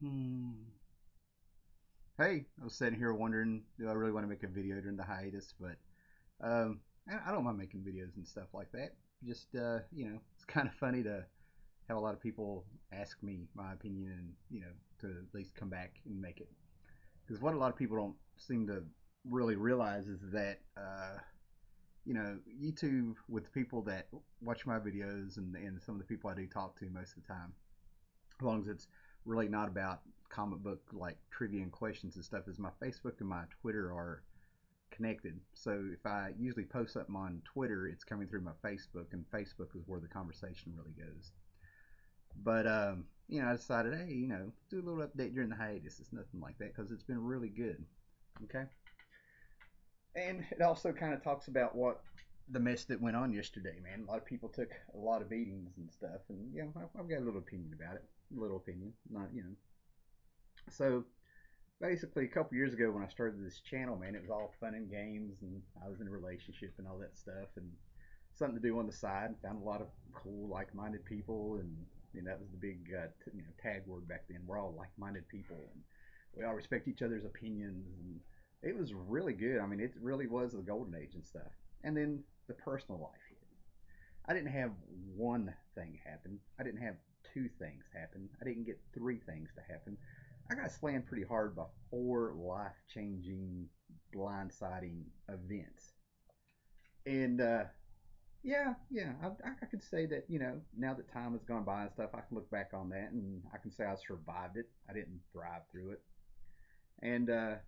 Hmm. Hey, I was sitting here wondering, do I really want to make a video during the hiatus? But I don't mind making videos and stuff like that. Just it's kind of funny to have a lot of people ask me my opinion and to at least come back and make it. Because what a lot of people don't seem to really realize is that YouTube with the people that watch my videos and some of the people I do talk to most of the time, as long as it's really not about comic book like trivia and questions and stuff, is my Facebook and my Twitter are connected. So if I usually post something on Twitter, it's coming through my Facebook, and Facebook is where the conversation really goes. But I decided, hey, do a little update during the hiatus. It's nothing like that because it's been really good. Okay, and it also kind of talks about what the mess that went on yesterday, man. A lot of people took a lot of beatings and stuff, and I've got a little opinion about it. A little opinion, not So basically, a couple years ago when I started this channel, man, it was all fun and games, and I was in a relationship and all that stuff, and something to do on the side. Found a lot of cool, like-minded people, and that was the big tag word back then. We're all like-minded people, and we all respect each other's opinions, and it was really good. I mean, it really was the golden age and stuff. And then the personal life hit. I didn't have one thing happen. I didn't have two things happen. I didn't get three things to happen. I got slammed pretty hard by four life changing, blindsiding events. And I could say that, now that time has gone by and stuff, I can look back on that and I can say I survived it. I didn't thrive through it. And, I'm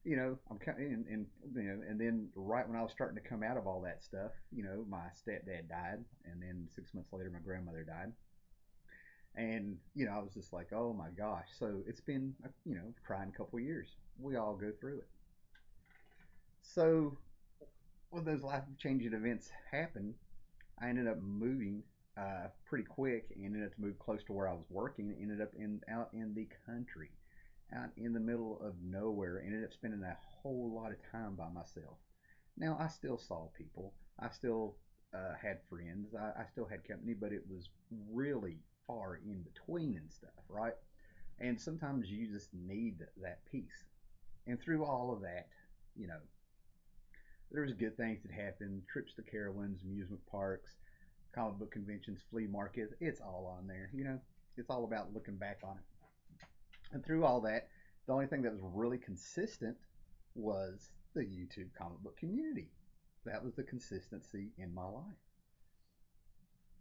and then right when I was starting to come out of all that stuff, my stepdad died. And then 6 months later, my grandmother died. And I was just like, oh my gosh. So it's been trying a couple of years. We all go through it. So when those life changing events happened, I ended up moving pretty quick. Ended up to move close to where I was working. Ended up in out in the country, out in the middle of nowhere. Ended up spending a whole lot of time by myself. Now I still saw people. I still had friends. I still had company, but it was really far in between and stuff, right? And sometimes you just need that peace. And through all of that, you know, there's good things that happen. Trips to Carowinds, amusement parks, comic book conventions, flea markets. It's all on there. It's all about looking back on it. And through all that, the only thing that was really consistent was the YouTube comic book community. That was the consistency in my life.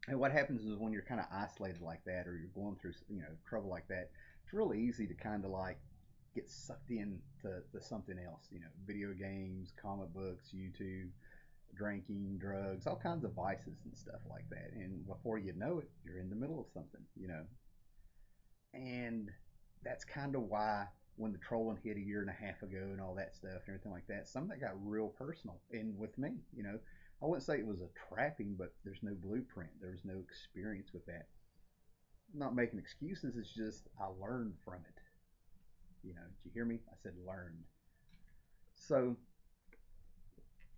And what happens is when you're kind of isolated like that, or you're going through trouble like that, it's really easy to kind of like get sucked in to something else. Video games, comic books, YouTube, drinking, drugs, all kinds of vices and stuff like that. And before you know it, you're in the middle of something. And that's kind of why when the trolling hit a year and a half ago and all that stuff and everything like that, some of that got real personal. And with me, I wouldn't say it was a trapping, but there's no blueprint. There was no experience with that. I'm not making excuses. It's just I learned from it. Did you hear me? I said learned. So,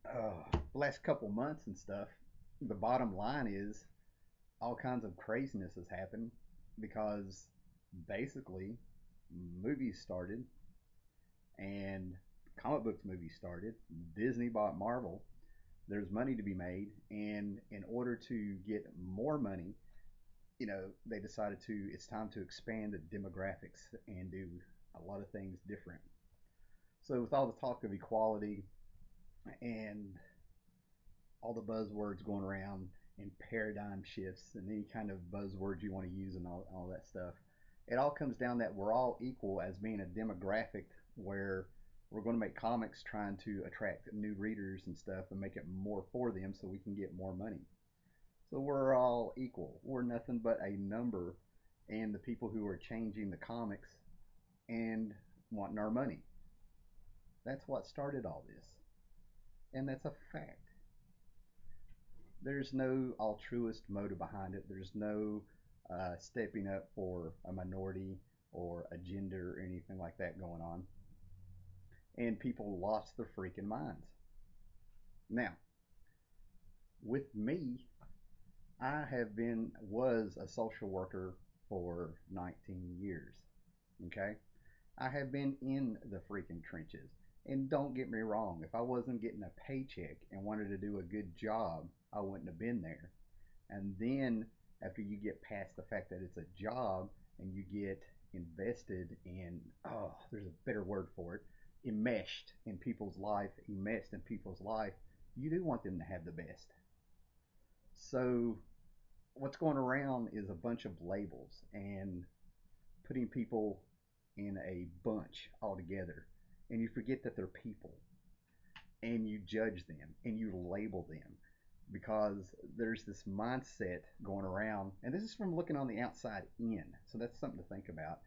the last couple months and stuff, the bottom line is all kinds of craziness has happened because basically movies started and comic books movies started. Disney bought Marvel. There's money to be made, and in order to get more money, they decided it's time to expand the demographics and do a lot of things different. So with all the talk of equality and all the buzzwords going around and paradigm shifts and any kind of buzzwords you want to use and all that stuff, it all comes down that we're all equal as being a demographic where we're going to make comics trying to attract new readers and stuff and make it more for them so we can get more money. So we're all equal. We're nothing but a number and the people who are changing the comics and wanting our money. That's what started all this. And that's a fact. There's no altruist motive behind it. There's no stepping up for a minority or a gender or anything like that going on. And people lost their freaking minds. Now, with me, was a social worker for 19 years. Okay? I have been in the freaking trenches. And don't get me wrong, if I wasn't getting a paycheck and wanted to do a good job, I wouldn't have been there. And then after you get past the fact that it's a job and you get invested in, oh, there's a better word for it, enmeshed in people's life, you do want them to have the best. So what's going around is a bunch of labels and putting people in a bunch altogether. And you forget that they're people and you judge them and you label them because there's this mindset going around, and this is from looking on the outside in. So that's something to think about.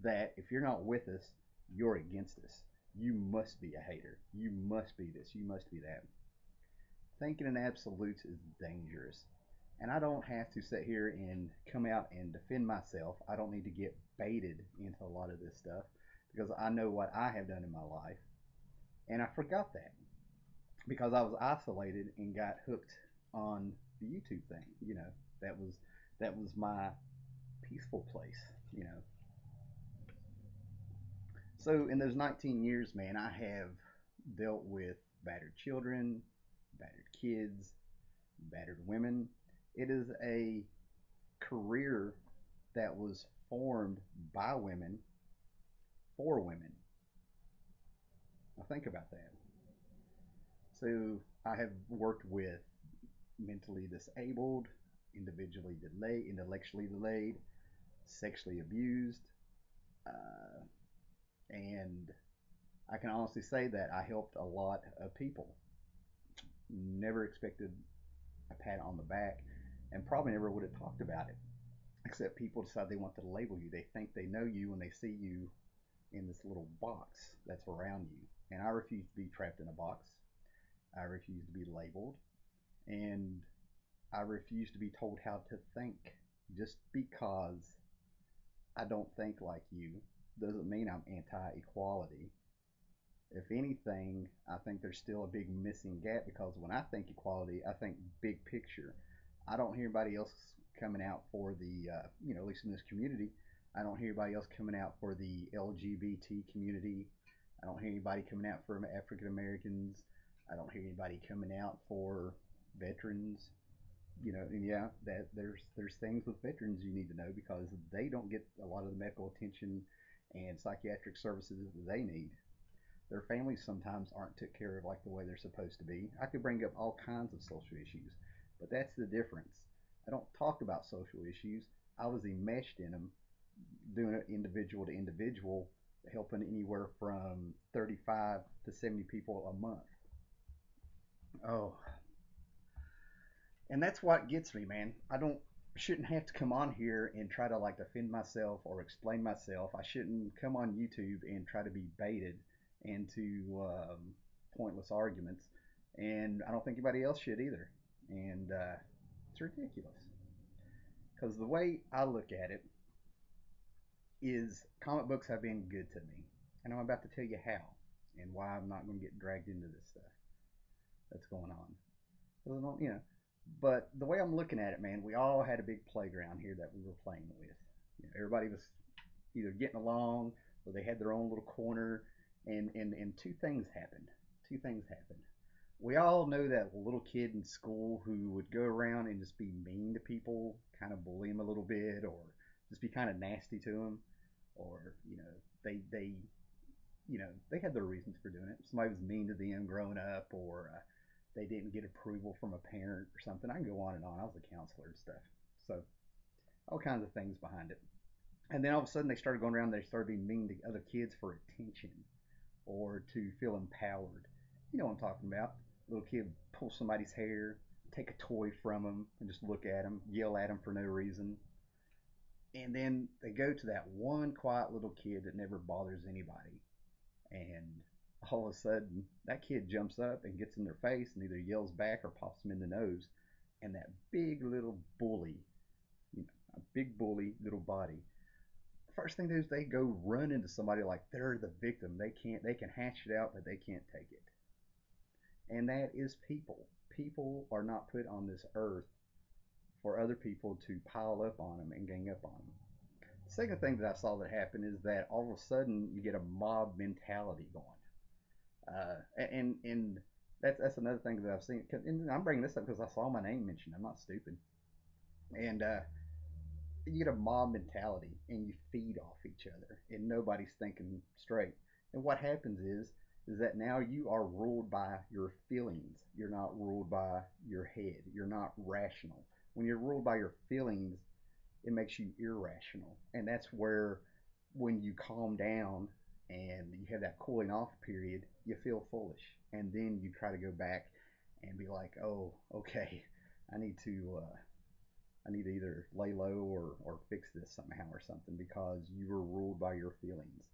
That if you're not with us, you're against us. You must be a hater. You must be this. You must be that. Thinking in absolutes is dangerous. And I don't have to sit here and come out and defend myself. I don't need to get baited into a lot of this stuff because I know what I have done in my life. And I forgot that because I was isolated and got hooked on the YouTube thing. That was that was my peaceful place. You know. So in those 19 years, man, I have dealt with battered children, battered kids, battered women. It is a career that was formed by women for women. Now think about that. So I have worked with mentally disabled, individually delayed, intellectually delayed, sexually abused, uh, and I can honestly say that I helped a lot of people. Never expected a pat on the back, and probably never would have talked about it. Except people decide they want to label you. They think they know you when they see you in this little box that's around you. And I refuse to be trapped in a box. I refuse to be labeled. And I refuse to be told how to think. Just because I don't think like you doesn't mean I'm anti equality. If anything, I think there's still a big missing gap because when I think equality, I think big picture. I don't hear anybody else coming out for at least in this community, I don't hear anybody else coming out for the LGBT community. I don't hear anybody coming out for African Americans. I don't hear anybody coming out for veterans. And yeah, that there's things with veterans you need to know because they don't get a lot of the medical attention and psychiatric services that they need. Their families sometimes aren't took care of like the way they're supposed to be. I could bring up all kinds of social issues, but that's the difference. I don't talk about social issues. I was enmeshed in them, doing it individual to individual, helping anywhere from 35 to 70 people a month. Oh, and that's what gets me, man. I don't shouldn't have to come on here and try to like defend myself or explain myself. I shouldn't come on YouTube and try to be baited into pointless arguments, and I don't think anybody else should either. And it's ridiculous because the way I look at it is comic books have been good to me, and I'm about to tell you how and why I'm not going to get dragged into this stuff that's going on. So, but the way I'm looking at it, man, we all had a big playground here that we were playing with. Everybody was either getting along or they had their own little corner, and two things happened. Two things happened. We all know that little kid in school who would go around and just be mean to people, kind of bully them a little bit, or just be kind of nasty to them, or they they had their reasons for doing it. Somebody was mean to them growing up, or they didn't get approval from a parent or something. I can go on and on. I was a counselor and stuff, so all kinds of things behind it. And then all of a sudden they started going around. They started being mean to other kids for attention or to feel empowered. You know what I'm talking about? Little kid pull somebody's hair, take a toy from them, and just look at them, yell at them for no reason. And then they go to that one quiet little kid that never bothers anybody, and all of a sudden that kid jumps up and gets in their face and either yells back or pops them in the nose, and that big little bully, a big bully little body, first thing they do is they go run into somebody like they're the victim. They can hash it out, but they can't take it. And that is people. People are not put on this earth for other people to pile up on them and gang up on them. Second thing that I saw that happen is that all of a sudden you get a mob mentality going, and that's another thing that I've seen. And I'm bringing this up because I saw my name mentioned. I'm not stupid, and you get a mob mentality and you feed off each other and nobody's thinking straight. And what happens is that now you are ruled by your feelings. You're not ruled by your head. You're not rational. When you're ruled by your feelings, it makes you irrational. And that's where when you calm down and you have that cooling off period, you feel foolish. And then you try to go back and be like, oh, okay, I need to I need to either lay low or fix this somehow or something because you were ruled by your feelings.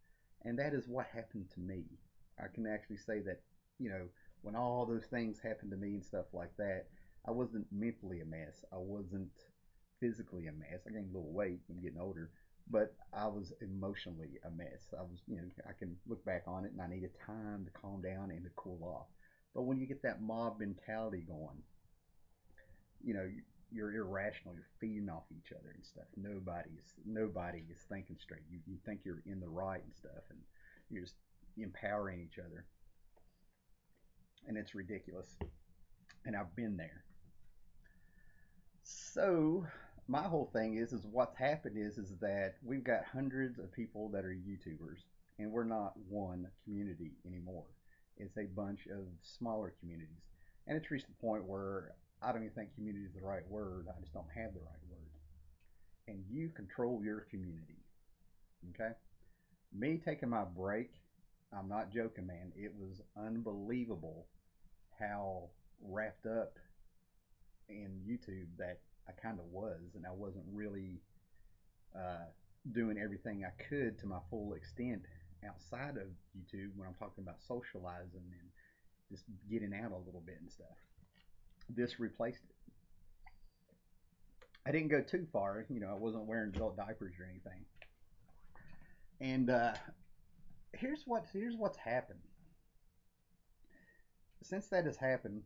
And that is what happened to me. I can actually say that, you know, when all those things happened to me and stuff like that, I wasn't mentally a mess. I wasn't physically a mess. I gained a little weight when getting older, but I was emotionally a mess. I was, you know, I can look back on it and I needed time to calm down and to cool off. But when you get that mob mentality going, you know, you're irrational. You're feeding off each other and stuff. Nobody is thinking straight. You think you're in the right and stuff, and you're just empowering each other, and it's ridiculous. And I've been there. So my whole thing is what's happened is that we've got hundreds of people that are YouTubers, and we're not one community anymore. It's a bunch of smaller communities, and it's reached the point where I don't even think community is the right word. I just don't have the right word. And you control your community. Okay? Me taking my break, I'm not joking, man. It was unbelievable how wrapped up in YouTube that I kind of was, and I wasn't really uh, doing everything I could to my full extent outside of YouTube when I'm talking about socializing and just getting out a little bit and stuff. This replaced it. I didn't go too far, you know. I wasn't wearing adult diapers or anything. And here's what's happened. Since that has happened,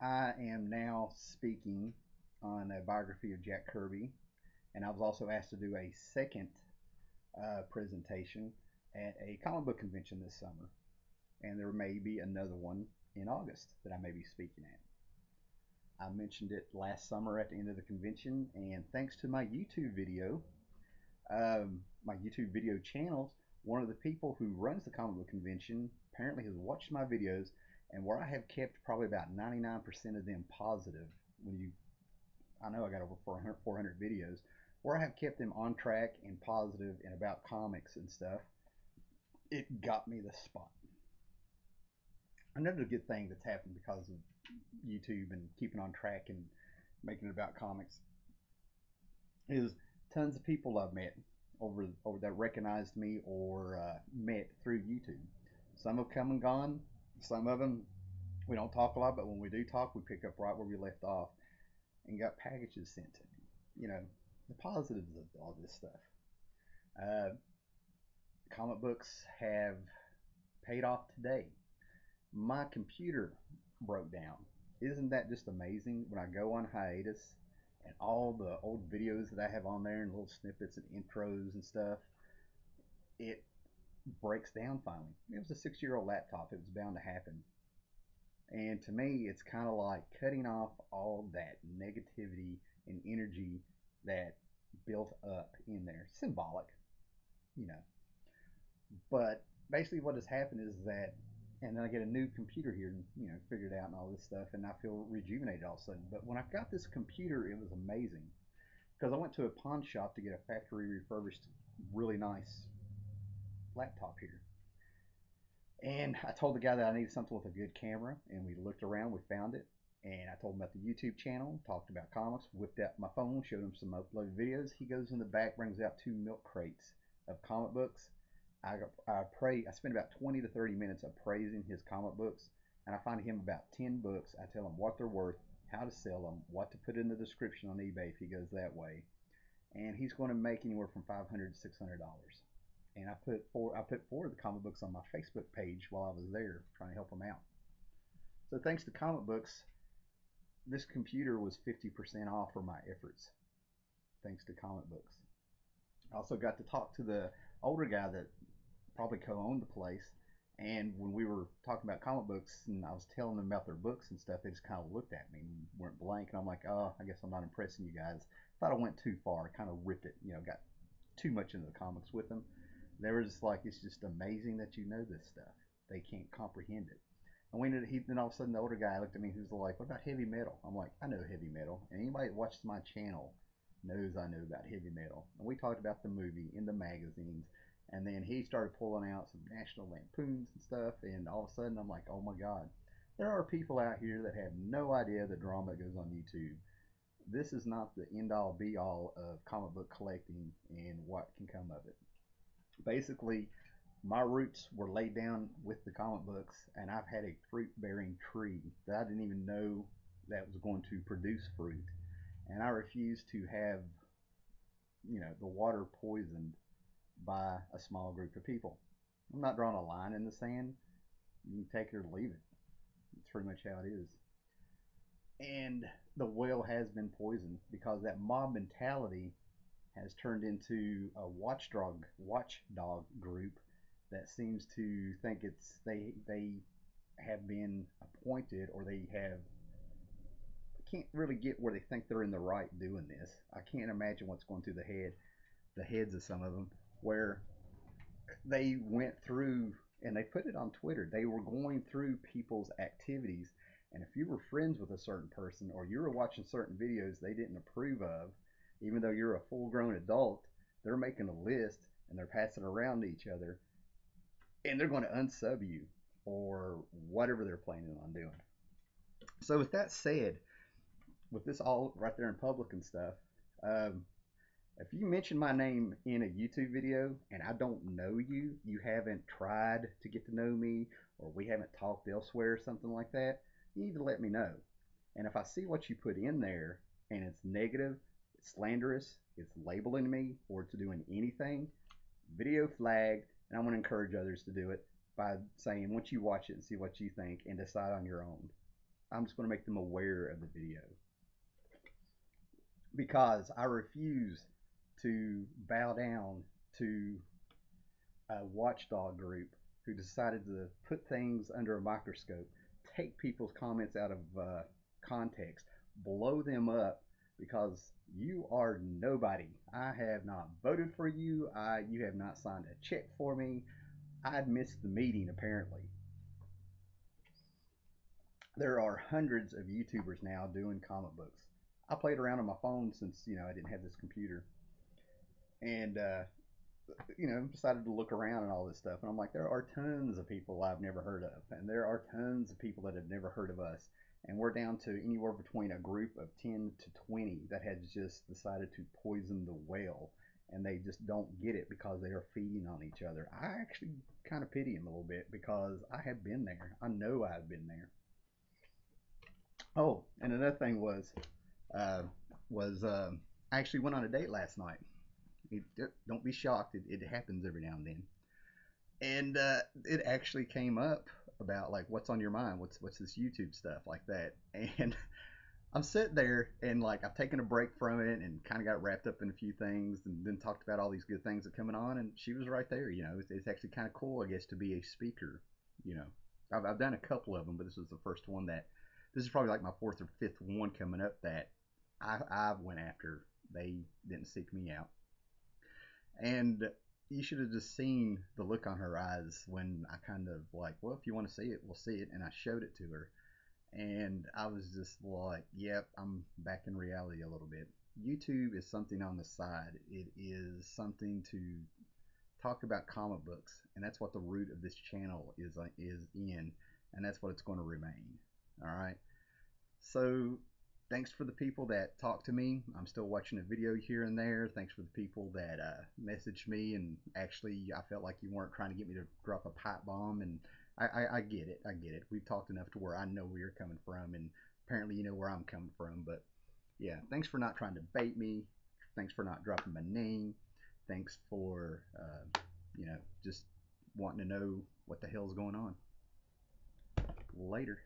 I am now speaking on a biography of Jack Kirby, and I was also asked to do a second presentation at a comic book convention this summer, and there may be another one in August that I may be speaking at. I mentioned it last summer at the end of the convention, and thanks to my YouTube video channels, one of the people who runs the comic book convention apparently has watched my videos, and where I have kept probably about 99% of them positive, when you, I know I got over 400 videos, where I have kept them on track and positive and about comics and stuff, it got me the spot. Another good thing that's happened because of YouTube and keeping on track and making it about comics is tons of people I've met over that recognized me or met through YouTube. Some have come and gone. Some of them we don't talk a lot, but when we do talk, we pick up right where we left off and got packages sent to me. You know, the positives of all this stuff. Uh, Comic books have paid off today. My computer broke down. Isn't that just amazing? When I go on hiatus and all the old videos that I have on there and little snippets and intros and stuff, it breaks down finally. It was a 6 year old laptop. It was bound to happen. And to me, it's kind of like cutting off all that negativity and energy that built up in there. Symbolic, you know. But basically, what has happened is that, and then I get a new computer here and, you know, figured out and all this stuff, and I feel rejuvenated all of a sudden. But when I got this computer, it was amazing because I went to a pawn shop to get a factory refurbished, really nice laptop here. And I told the guy that I needed something with a good camera, and we looked around, we found it, and I told him about the YouTube channel, talked about comics, whipped out my phone, showed him some uploaded videos. He goes in the back, brings out two milk crates of comic books. I spent about 20 to 30 minutes appraising his comic books, and I find him about 10 books. I tell him what they're worth, how to sell them, what to put in the description on eBay if he goes that way, and he's going to make anywhere from $500 to $600. And I put four of the comic books on my Facebook page while I was there trying to help him out. So thanks to comic books, this computer was 50% off for my efforts. Thanks to comic books. I also got to talk to the older guy that probably co-owned the place. And when we were talking about comic books and I was telling them about their books and stuff, they just kind of looked at me and went blank. And I'm like, oh, I guess I'm not impressing you guys. Thought I went too far, kind of ripped it, got too much into the comics with them. They were just like, it's just amazing that you know this stuff. They can't comprehend it. And then all of a sudden the older guy looked at me. He was like, "What about heavy metal?" I'm like, "I know heavy metal, and anybody that watches my channel knows I know about heavy metal." And we talked about the movie in the magazines, and then he started pulling out some National Lampoons and stuff. And all of a sudden, I'm like, "Oh my God, there are people out here that have no idea the drama that goes on YouTube. This is not the end all be all of comic book collecting and what can come of it." Basically, my roots were laid down with the comic books, and I've had a fruit bearing tree that I didn't even know that was going to produce fruit. And I refuse to have, the water poisoned by a small group of people. I'm not drawing a line in the sand. You can take it or leave it. It's pretty much how it is. And the well has been poisoned because that mob mentality has turned into a watchdog group that seems to think they have been appointed, or they have can't really get where they think they're in the right doing this. I can't imagine what's going through the heads of some of them, where they went through and they put it on Twitter. They were going through people's activities, and if you were friends with a certain person or you were watching certain videos they didn't approve of, even though you're a full-grown adult, they're making a list and they're passing it around to each other, and they're going to unsub you or whatever they're planning on doing. So with that said, with this all right there in public and stuff, um, if you mention my name in a YouTube video and I don't know you, you haven't tried to get to know me, or we haven't talked elsewhere or something like that, you need to let me know. And if I see what you put in there and it's negative, it's slanderous, it's labeling me, or it's doing anything, video flagged, and I'm going to encourage others to do it by saying, once you watch it and see what you think and decide on your own. I'm just going to make them aware of the video because I refuse to bow down to a watchdog group who decided to put things under a microscope, take people's comments out of context, blow them up because you are nobody. I have not voted for you. You have not signed a check for me. I'd missed the meeting apparently. There are hundreds of YouTubers now doing comic books. I played around on my phone since I didn't have this computer, and decided to look around and all this stuff. And I'm like, there are tons of people I've never heard of, and there are tons of people that have never heard of us. And we're down to anywhere between a group of 10 to 20 that has just decided to poison the whale, and they just don't get it because they are feeding on each other. I actually kind of pity them a little bit because I have been there. I know I've been there. Oh, and another thing uh, was I actually went on a date last night. Don't be shocked. It happens every now and then. And it actually came up about like what's on your mind, what's this YouTube stuff like that. And I'm sitting there and like I've taken a break from it and kind of got wrapped up in a few things and then talked about all these good things that are coming on. And she was right there. It's actually kind of cool, I guess, to be a speaker. You know, I've done a couple of them, but this was the first one that this is probably like my fourth or fifth one coming up that I went after. They didn't seek me out. And you should have just seen the look on her eyes when I kind of like, well, if you want to see it, we'll see it. And I showed it to her. And I was just like, yep, I'm back in reality a little bit. YouTube is something on the side. It is something to talk about comic books. And that's what the root of this channel is in. And that's what it's going to remain. All right. So thanks for the people that talk to me. I'm still watching a video here and there. Thanks for the people that messaged me, and actually I felt like you weren't trying to get me to drop a pipe bomb, and I get it. I get it. We've talked enough to where I know where you're coming from, and apparently you know where I'm coming from. But yeah, thanks for not trying to bait me. Thanks for not dropping my name. Thanks for just wanting to know what the hell's going on. Later.